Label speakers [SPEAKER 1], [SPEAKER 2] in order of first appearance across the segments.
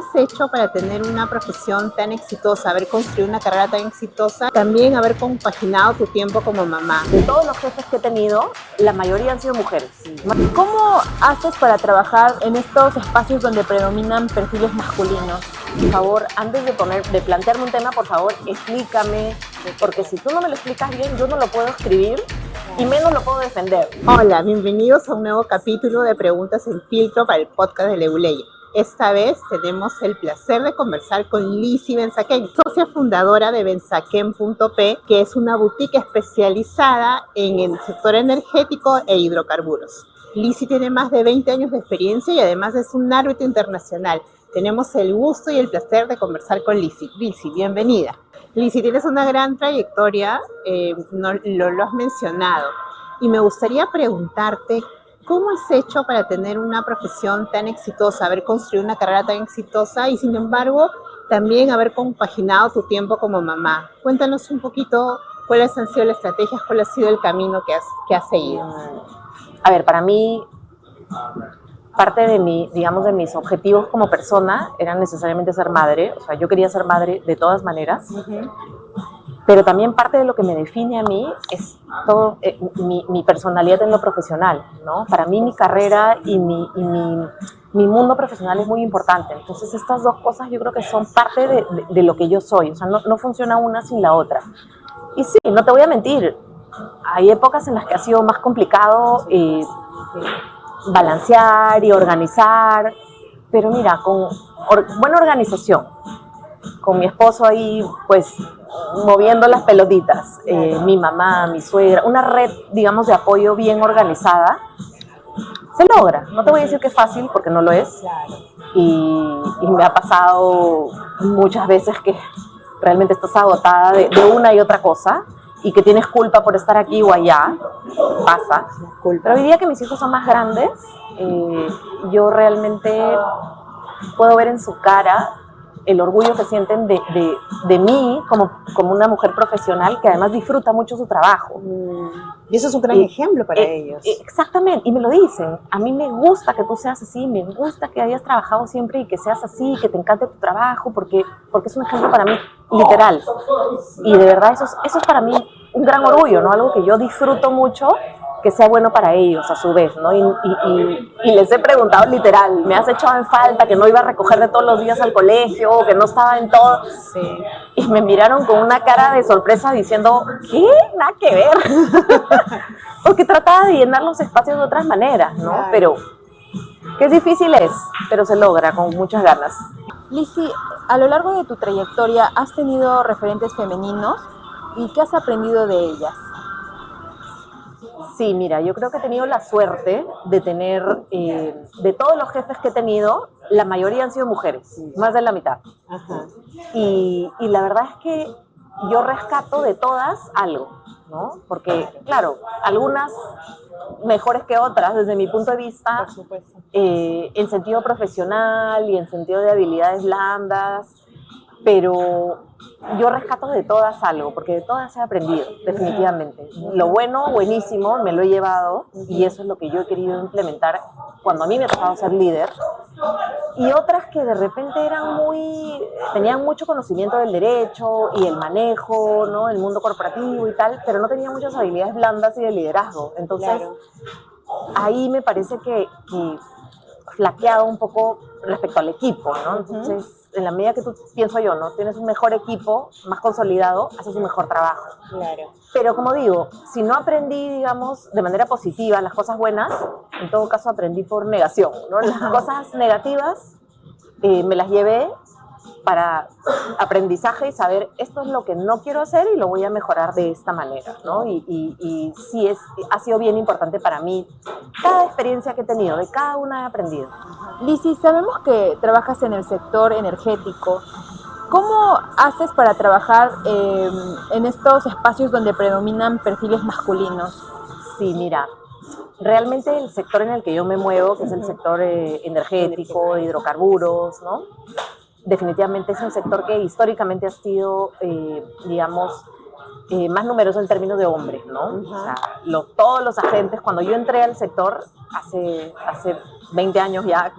[SPEAKER 1] has hecho para tener una profesión tan exitosa, haber construido una carrera tan exitosa, también haber compaginado tu tiempo como mamá?
[SPEAKER 2] De todos los jefes que he tenido, la mayoría han sido mujeres.
[SPEAKER 3] ¿Cómo haces para trabajar en estos espacios donde predominan perfiles masculinos?
[SPEAKER 2] Por favor, antes de plantearme un tema, por favor, explícame, porque si tú no me lo explicas bien, yo no lo puedo escribir y menos lo puedo defender.
[SPEAKER 1] Hola, bienvenidos a un nuevo capítulo de Preguntas sin Filtro para el podcast de Leuleye. Esta vez tenemos el placer de conversar con Lizzy Benzaquén, socia fundadora de benzaquén.p, que es una boutique especializada en el sector energético e hidrocarburos. Lizzy tiene más de 20 años de experiencia y además es un árbitro internacional. Tenemos el gusto y el placer de conversar con Lizzy. Lizzy, bienvenida. Lizzy, tienes una gran trayectoria, lo has mencionado, y me gustaría preguntarte, ¿cómo has hecho para tener una profesión tan exitosa, haber construido una carrera tan exitosa y sin embargo también haber compaginado tu tiempo como mamá? Cuéntanos un poquito cuáles han sido las estrategias, cuál ha sido el camino que has seguido.
[SPEAKER 2] A ver, para mí, parte de mis objetivos como persona eran necesariamente ser madre. O sea, yo quería ser madre de todas maneras. Pero también parte de lo que me define a mí es todo mi personalidad en lo profesional, ¿no? Para mí mi carrera y mi mundo profesional es muy importante. Entonces estas dos cosas yo creo que son parte de lo que yo soy. O sea, no funciona una sin la otra. Y sí, no te voy a mentir, hay épocas en las que ha sido más complicado balancear y organizar, pero mira, con buena organización, con mi esposo ahí, pues, moviendo las pelotitas, mi mamá, mi suegra, una red, digamos, de apoyo bien organizada, se logra. No te voy a decir que es fácil, porque no lo es, y me ha pasado muchas veces que realmente estás agotada de una y otra cosa, y que tienes culpa por estar aquí o allá, pasa. Pero hoy día que mis hijos son más grandes, yo realmente puedo ver en su cara el orgullo que sienten de mí como una mujer profesional que además disfruta mucho su trabajo.
[SPEAKER 1] Y eso es un gran ejemplo para ellos.
[SPEAKER 2] Exactamente, y me lo dicen. A mí me gusta que tú seas así, me gusta que hayas trabajado siempre y que seas así, que te encante tu trabajo, porque es un ejemplo para mí, literal. Y de verdad eso es para mí un gran orgullo, ¿no? Algo que yo disfruto mucho, que sea bueno para ellos a su vez, ¿no? Y les he preguntado literal, ¿me has echado en falta que no iba a recoger de todos los días al colegio, que no estaba en todo?
[SPEAKER 1] Sí.
[SPEAKER 2] Y me miraron con una cara de sorpresa diciendo, ¿qué? Nada que ver. Porque trataba de llenar los espacios de otras maneras, ¿no?
[SPEAKER 1] Claro.
[SPEAKER 2] Pero qué difícil es, pero se logra con muchas ganas.
[SPEAKER 3] Lizzy, a lo largo de tu trayectoria, ¿has tenido referentes femeninos y qué has aprendido de ellas?
[SPEAKER 2] Sí, mira, yo creo que he tenido la suerte de tener, de todos los jefes que he tenido, la mayoría han sido mujeres, más de la mitad.
[SPEAKER 1] Ajá.
[SPEAKER 2] Y la verdad es que yo rescato de todas algo, ¿no? Porque, claro, algunas mejores que otras desde mi punto de vista,
[SPEAKER 1] Por supuesto.
[SPEAKER 2] en sentido profesional y en sentido de habilidades blandas, pero yo rescato de todas algo, porque de todas he aprendido, definitivamente. Lo bueno, buenísimo, me lo he llevado y eso es lo que yo he querido implementar cuando a mí me ha tocado ser líder. Y otras que de repente tenían mucho conocimiento del derecho y el manejo, ¿no? El mundo corporativo y tal, pero no tenían muchas habilidades blandas y de liderazgo. Entonces,
[SPEAKER 1] Claro.
[SPEAKER 2] ahí me parece que flaqueado un poco respecto al equipo, ¿no? Entonces, en la medida que tú, pienso yo, ¿no? Tienes un mejor equipo, más consolidado, haces un mejor trabajo.
[SPEAKER 1] Claro.
[SPEAKER 2] Pero como digo, si no aprendí, digamos, de manera positiva las cosas buenas, en todo caso aprendí por negación, ¿no? Las cosas negativas me las llevé para aprendizaje y saber esto es lo que no quiero hacer y lo voy a mejorar de esta manera, ¿no? Y sí ha sido bien importante para mí cada experiencia que he tenido, de cada una he aprendido.
[SPEAKER 3] Lizzy, sabemos que trabajas en el sector energético. ¿Cómo haces para trabajar en estos espacios donde predominan perfiles masculinos?
[SPEAKER 2] Sí, mira, realmente el sector en el que yo me muevo, que es el sector energético, de hidrocarburos, ¿no? Definitivamente es un sector que históricamente ha sido, digamos, más numeroso en términos de hombres, ¿no? O sea, todos los agentes, cuando yo entré al sector hace 20 años ya,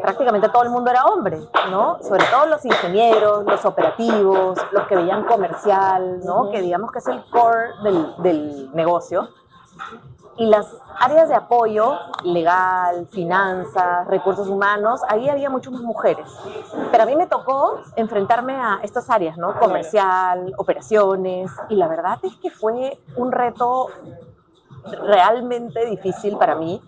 [SPEAKER 2] prácticamente todo el mundo era hombre, ¿no? Sobre todo los ingenieros, los operativos, los que veían comercial, ¿no? Que digamos que es el core del negocio. Y las áreas de apoyo, legal, finanzas, recursos humanos, ahí había mucho más mujeres. Pero a mí me tocó enfrentarme a estas áreas, ¿no? Comercial, operaciones, y la verdad es que fue un reto realmente difícil para mí.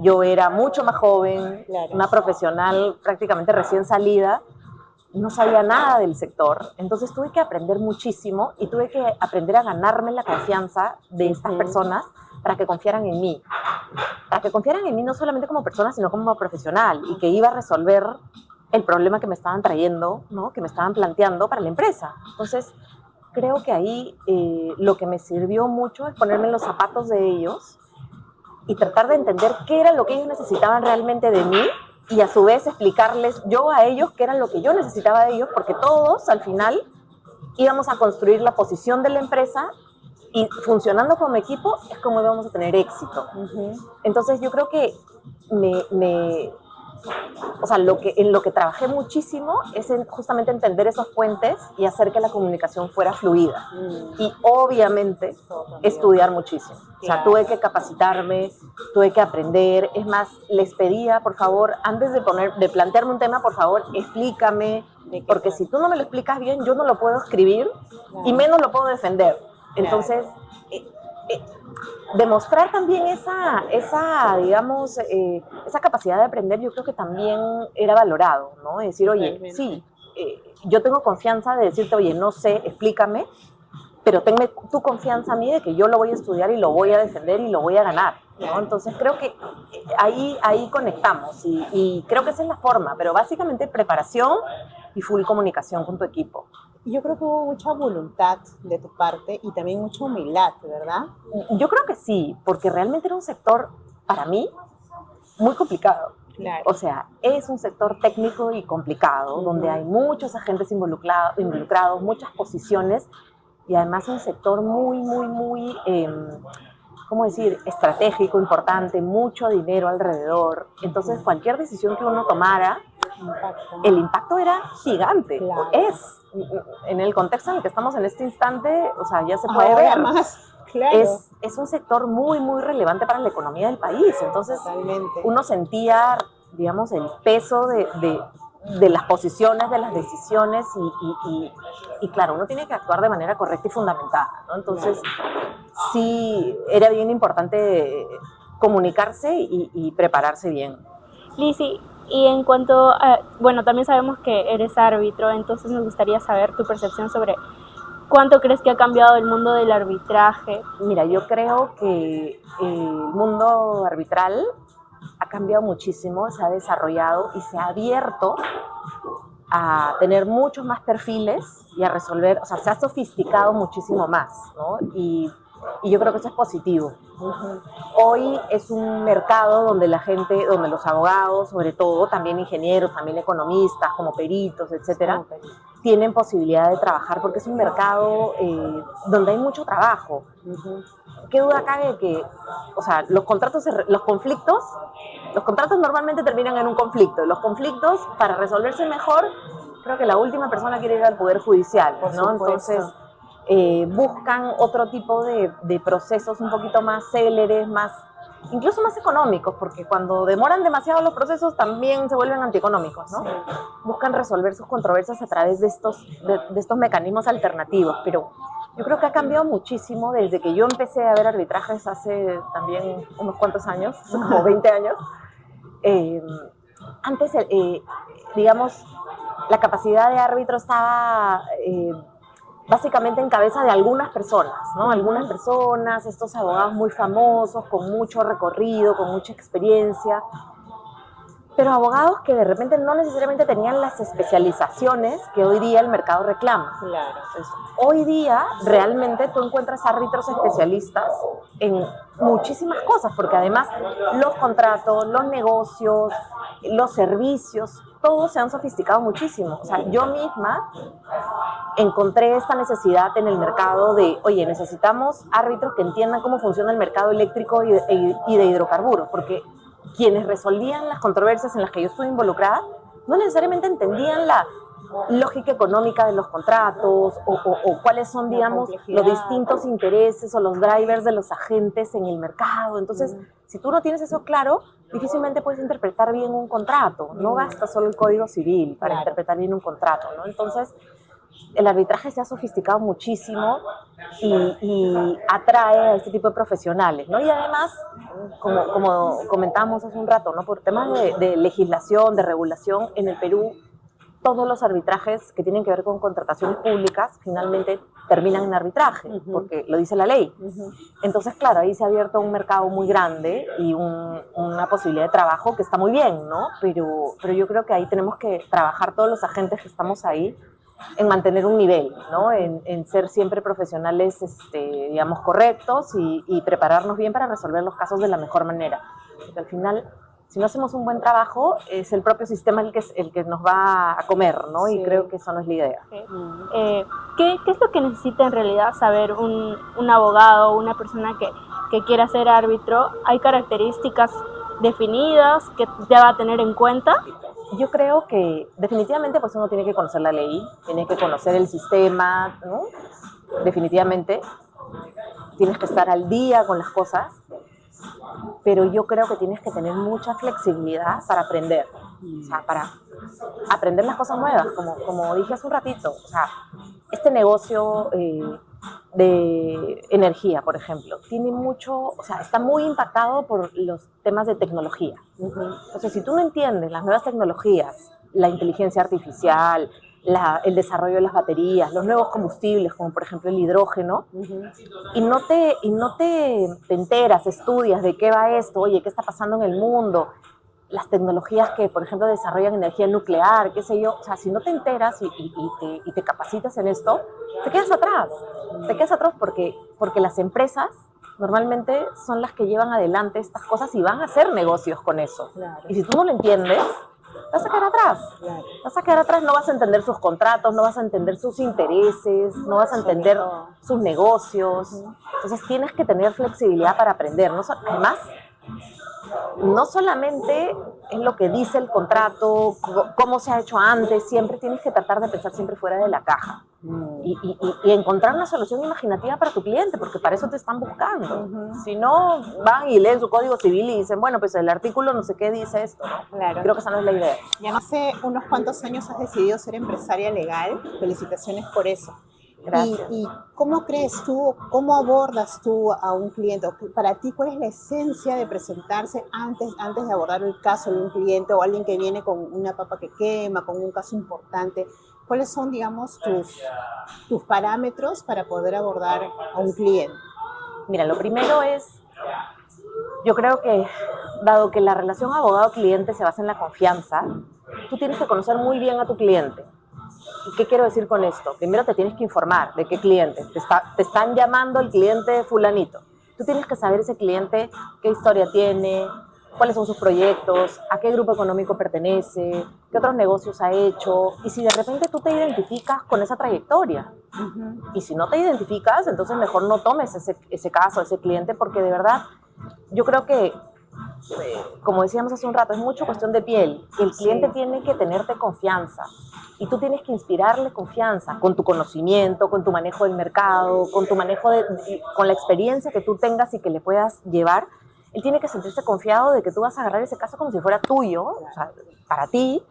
[SPEAKER 2] Yo era mucho más joven, una profesional prácticamente recién salida, no sabía nada del sector, entonces tuve que aprender muchísimo y tuve que aprender a ganarme la confianza de estas personas para que confiaran en mí. Para que confiaran en mí no solamente como persona, sino como profesional, y que iba a resolver el problema que me estaban trayendo, ¿no? Que me estaban planteando para la empresa. Entonces, creo que ahí lo que me sirvió mucho es ponerme en los zapatos de ellos y tratar de entender qué era lo que ellos necesitaban realmente de mí, y a su vez explicarles yo a ellos qué era lo que yo necesitaba de ellos, porque todos al final íbamos a construir la posición de la empresa, y funcionando como equipo es como íbamos a tener éxito. Entonces yo creo que o sea, en lo que trabajé muchísimo es en justamente entender esos puentes y hacer que la comunicación fuera fluida. Y obviamente estudiar muchísimo. O sea, tuve que capacitarme, tuve que aprender. Es más, les pedía, por favor, antes de plantearme un tema, por favor, explícame, porque si tú no me lo explicas bien, yo no lo puedo escribir y menos lo puedo defender. Entonces, demostrar también digamos, esa capacidad de aprender, yo creo que también era valorado, ¿no? Decir, oye, sí, yo tengo confianza de decirte, oye, no sé, explícame, pero tenme tu confianza a mí de que yo lo voy a estudiar y lo voy a defender y lo voy a ganar, ¿no? Entonces creo que ahí conectamos y creo que esa es la forma, pero básicamente preparación y full comunicación con tu equipo.
[SPEAKER 1] Yo creo que hubo mucha voluntad de tu parte y también mucha humildad, ¿verdad?
[SPEAKER 2] Yo creo que sí, porque realmente era un sector, para mí, muy complicado.
[SPEAKER 1] Claro.
[SPEAKER 2] O sea, es un sector técnico y complicado, donde hay muchos agentes involucrados, muchas posiciones, y además un sector muy, ¿cómo decir?, estratégico, importante, mucho dinero alrededor. Entonces, cualquier decisión que uno tomara, el impacto era gigante.
[SPEAKER 1] Claro.
[SPEAKER 2] En el contexto en el que estamos en este instante, o sea, ya se puede ver.
[SPEAKER 1] Más, claro.
[SPEAKER 2] Es un sector muy relevante para la economía del país. Entonces,
[SPEAKER 1] totalmente,
[SPEAKER 2] uno sentía, digamos, el peso de las posiciones, de las decisiones y claro, uno tiene que actuar de manera correcta y fundamentada, ¿no? Entonces, sí, era bien importante comunicarse y prepararse bien.
[SPEAKER 4] Lizzy, y en cuanto a, bueno, también sabemos que eres árbitro, entonces nos gustaría saber tu percepción sobre cuánto crees que ha cambiado el mundo del arbitraje.
[SPEAKER 2] Mira, yo creo que el mundo arbitral ha cambiado muchísimo, se ha desarrollado y se ha abierto a tener muchos más perfiles y a resolver, o sea, se ha sofisticado muchísimo más, ¿no? Y yo creo que eso es positivo. Hoy es un mercado donde la gente, donde los abogados, sobre todo, también ingenieros, también economistas, como peritos, etcétera, tienen posibilidad de trabajar porque es un mercado donde hay mucho trabajo. ¿Qué duda cabe que, o sea, los contratos normalmente terminan en un conflicto. Los conflictos, para resolverse mejor, creo que la última persona quiere ir al Poder Judicial, ¿no? Entonces, buscan otro tipo de procesos un poquito más céleres, incluso más económicos, porque cuando demoran demasiado los procesos también se vuelven antieconómicos, ¿no? Sí. Buscan resolver sus controversias a través de estos mecanismos alternativos, pero yo creo que ha cambiado muchísimo desde que yo empecé a ver arbitrajes hace también unos cuantos años, como 20 años. Antes, digamos, la capacidad de árbitro estaba básicamente en cabeza de algunas personas, ¿no? Algunas personas, estos abogados muy famosos, con mucho recorrido, con mucha experiencia. pero abogados que de repente no necesariamente tenían las especializaciones que hoy día el mercado reclama.
[SPEAKER 1] Claro.
[SPEAKER 2] Entonces, hoy día realmente tú encuentras árbitros especialistas en muchísimas cosas, porque además los contratos, los negocios, los servicios, todos se han sofisticado muchísimo. O sea, yo misma encontré esta necesidad en el mercado de, oye, necesitamos árbitros que entiendan cómo funciona el mercado eléctrico y de hidrocarburos, porque quienes resolvían las controversias en las que yo estuve involucrada no necesariamente entendían la lógica económica de los contratos o cuáles son, digamos, los distintos intereses o los drivers de los agentes en el mercado. Entonces, si tú no tienes eso claro, difícilmente puedes interpretar bien un contrato. No basta solo el Código Civil para interpretar bien un contrato, ¿no? Entonces, el arbitraje se ha sofisticado muchísimo y atrae a este tipo de profesionales, ¿no? Y además, como comentamos hace un rato, ¿no? Por temas de legislación, de regulación, en el Perú, todos los arbitrajes que tienen que ver con contrataciones públicas finalmente terminan en arbitraje, porque lo dice la ley. Entonces, claro, ahí se ha abierto un mercado muy grande y una posibilidad de trabajo que está muy bien, ¿no? Pero yo creo que ahí tenemos que trabajar todos los agentes que estamos ahí en mantener un nivel, ¿no? En ser siempre profesionales, digamos, correctos y prepararnos bien para resolver los casos de la mejor manera. Porque al final, si no hacemos un buen trabajo, es el propio sistema el que nos va a comer, ¿no? Sí. Y creo que eso no es la idea.
[SPEAKER 4] ¿Qué es lo que necesita en realidad saber un abogado o una persona que quiera ser árbitro? ¿Hay características definidas que deba tener en cuenta?
[SPEAKER 2] Yo creo que definitivamente pues uno tiene que conocer la ley, tiene que conocer el sistema, ¿no? Definitivamente tienes que estar al día con las cosas, pero yo creo que tienes que tener mucha flexibilidad para aprender, o sea, para aprender las cosas nuevas, como dije hace un ratito. O sea, este negocio de energía, por ejemplo, tiene mucho, o sea, está muy impactado por los temas de tecnología. Entonces, si tú no entiendes las nuevas tecnologías, la inteligencia artificial, el desarrollo de las baterías, los nuevos combustibles, como por ejemplo el hidrógeno, y no te enteras, estudias de qué va esto, oye, qué está pasando en el mundo, las tecnologías que, por ejemplo, desarrollan energía nuclear, qué sé yo, o sea, si no te enteras y te capacitas en esto, te quedas atrás. Te quedas atrás porque las empresas normalmente son las que llevan adelante estas cosas y van a hacer negocios con eso. Claro. Y si tú no lo entiendes, vas a quedar atrás. Claro. Vas a quedar atrás, no vas a entender sus contratos, no vas a entender sus intereses, no vas a entender sus negocios. Entonces tienes que tener flexibilidad para aprender. Además, no solamente es lo que dice el contrato, cómo se ha hecho antes, siempre tienes que tratar de pensar siempre fuera de la caja y encontrar una solución imaginativa para tu cliente, porque para eso te están buscando. Si no, van y leen su código civil y dicen, bueno, pues el artículo no sé qué dice esto, ¿no? Claro. Creo que esa no es la idea.
[SPEAKER 1] Ya hace unos cuantos años has decidido ser empresaria legal. Felicitaciones por eso.
[SPEAKER 2] Gracias.
[SPEAKER 1] ¿Y cómo crees tú, cómo abordas tú a un cliente? Para ti, ¿cuál es la esencia de presentarse antes de abordar el caso de un cliente o alguien que viene con una papa que quema, con un caso importante? ¿Cuáles son, digamos, tus parámetros para poder abordar a un cliente?
[SPEAKER 2] Mira, lo primero es, yo creo que, dado que la relación abogado-cliente se basa en la confianza, tú tienes que conocer muy bien a tu cliente. ¿Y qué quiero decir con esto? Primero te tienes que informar de qué cliente. Te están llamando el cliente fulanito. Tú tienes que saber ese cliente qué historia tiene, cuáles son sus proyectos, a qué grupo económico pertenece, qué otros negocios ha hecho, y si de repente tú te identificas con esa trayectoria. Y si no te identificas, entonces mejor no tomes ese caso, ese cliente, porque de verdad yo creo que, como decíamos hace un rato, es mucho cuestión de piel. El cliente tiene que tenerte confianza y tú tienes que inspirarle confianza con tu conocimiento, con tu manejo del mercado, con tu manejo con la experiencia que tú tengas y que le puedas llevar. Él tiene que sentirse confiado de que tú vas a agarrar ese caso como si fuera tuyo, o sea, para ti,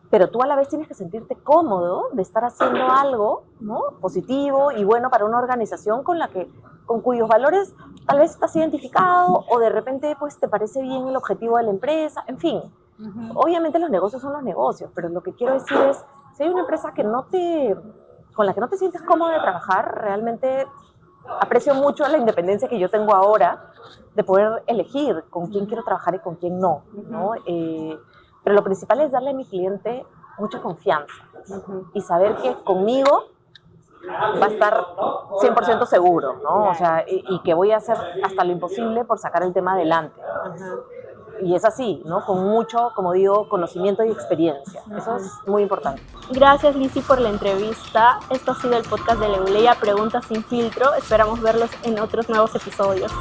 [SPEAKER 2] pero tú a la vez tienes que sentirte cómodo de estar haciendo algo, ¿no?, positivo y bueno para una organización con cuyos valores tal vez estás identificado o de repente pues te parece bien el objetivo de la empresa, en fin. Obviamente los negocios son los negocios, pero lo que quiero decir es, si hay una empresa con la que no te sientes cómodo de trabajar, realmente aprecio mucho la independencia que yo tengo ahora de poder elegir con quién quiero trabajar y con quién no, ¿no? Pero lo principal es darle a mi cliente mucha confianza y saber que conmigo va a estar 100% seguro, ¿no? O sea, y que voy a hacer hasta lo imposible por sacar el tema adelante. Y es así, ¿no? Con mucho, como digo, conocimiento y experiencia. Eso es muy importante.
[SPEAKER 4] Gracias, Lizzy, por la entrevista. Esto ha sido el podcast de Leuleya, Preguntas sin filtro. Esperamos verlos en otros nuevos episodios.